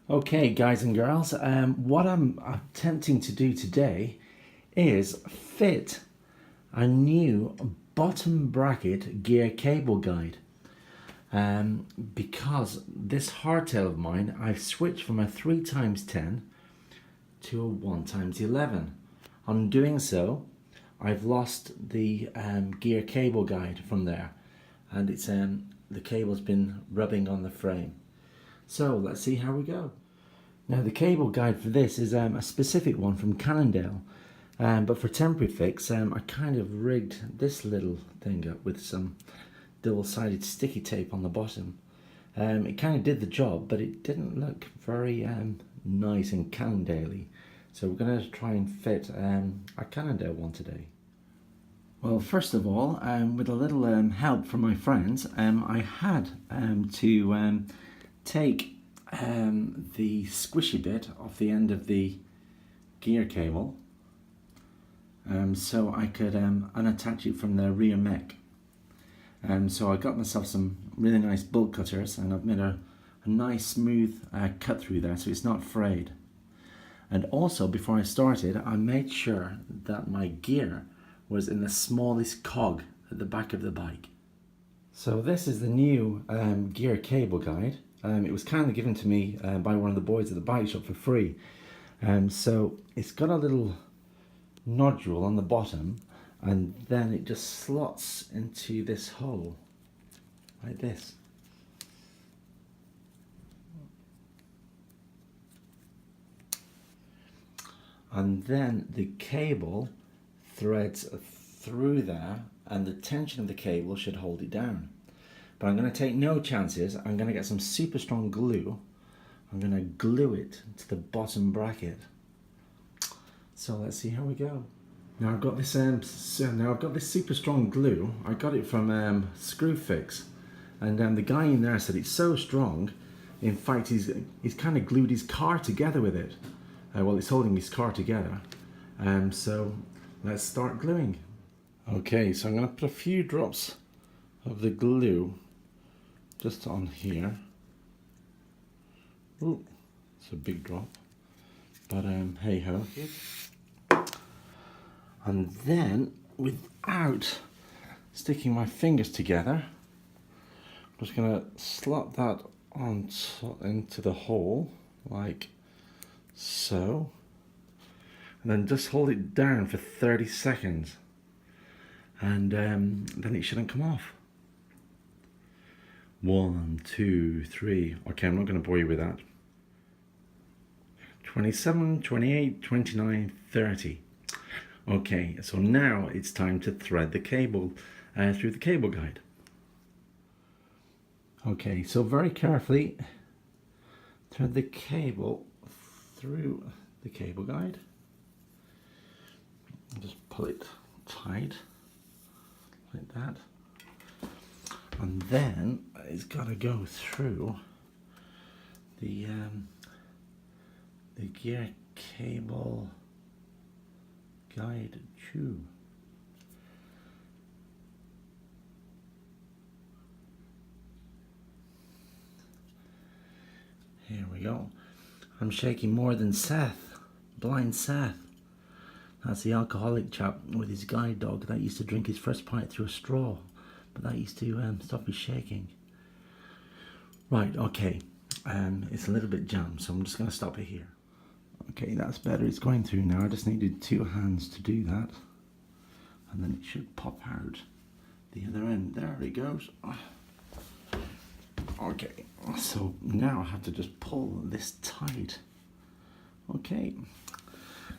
Okay, guys and girls, what I'm attempting to do today is fit a new bottom bracket gear cable guide. Because this hardtail of mine, I've switched from a 3x10 to a 1x11. On doing so, I've lost the gear cable guide from there, and it's the cable's been rubbing on the frame. So let's see how we go. Now the cable guide for this is a specific one from Cannondale, but for temporary fix I kind of rigged this little thing up with some double-sided sticky tape on the bottom. It kind of did the job, but it didn't look very nice and Cannondale-y. So we're going to try and fit a Cannondale one today. Well, first of all, with a little help from my friends, I had to take the squishy bit off the end of the gear cable so I could unattach it from the rear mech. So I got myself some really nice bolt cutters, and I've made a nice smooth cut through there so it's not frayed. And also, before I started, I made sure that my gear was in the smallest cog at the back of the bike. So this is the new gear cable guide. It was kindly given to me by one of the boys at the bike shop for free. So it's got a little nodule on the bottom, and then it just slots into this hole like this. And then the cable threads through there, and the tension of the cable should hold it down. But I'm going to take no chances. I'm going to get some super strong glue. I'm going to glue it to the bottom bracket. So let's see how we go. Now I've got this super strong glue. I got it from Screwfix, and the guy in there said it's so strong. In fact, he's kind of glued his car together with it. Well, it's holding his car together. So let's start gluing. Okay, so I'm going to put a few drops of the glue just on here. Ooh, it's a big drop, but hey ho. And then, without sticking my fingers together, I'm just going to slot that into the hole like so, and then just hold it down for 30 seconds, and then it shouldn't come off. 1, 2, 3. Okay, I'm not going to bore you with that. 27, 28, 29, 30. Okay, so now it's time to thread the cable through the cable guide. Okay, so very carefully thread the cable through the cable guide. Just pull it tight like that, and then it's got to go through the gear cable guide tube. Here we go. I'm shaking more than Seth, blind Seth. That's the alcoholic chap with his guide dog that used to drink his first pint through a straw, but that used to stop his shaking. Right, okay, it's a little bit jammed, so I'm just going to stop it here. Okay, that's better. It's going through now. I just needed 2 hands to do that, and then it should pop out the other end. There it goes. Okay, so now I have to just pull this tight. Okay,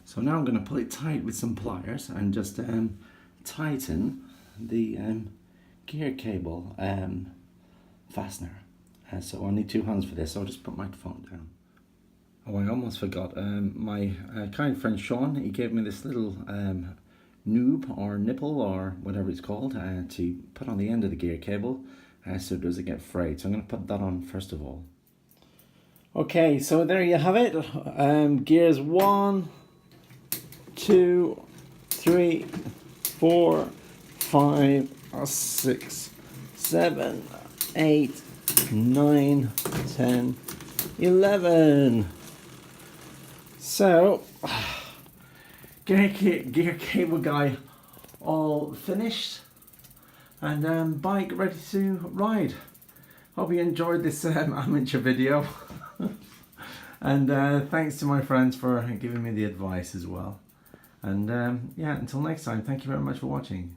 so now I'm going to pull it tight with some pliers and just tighten the gear cable fastener. So I need 2 hands for this, so I'll just put my phone down. Oh, I almost forgot. My kind friend Sean, he gave me this little noob or nipple or whatever it's called to put on the end of the gear cable so it doesn't get frayed. So I'm going to put that on first of all. Okay, so there you have it. Gears 1, 2, 3, 4, 5, 6, 7, 8, 9, 10, 11. So, gear cable guy all finished, and bike ready to ride. Hope you enjoyed this amateur video. And thanks to my friends for giving me the advice as well. And yeah, until next time, thank you very much for watching.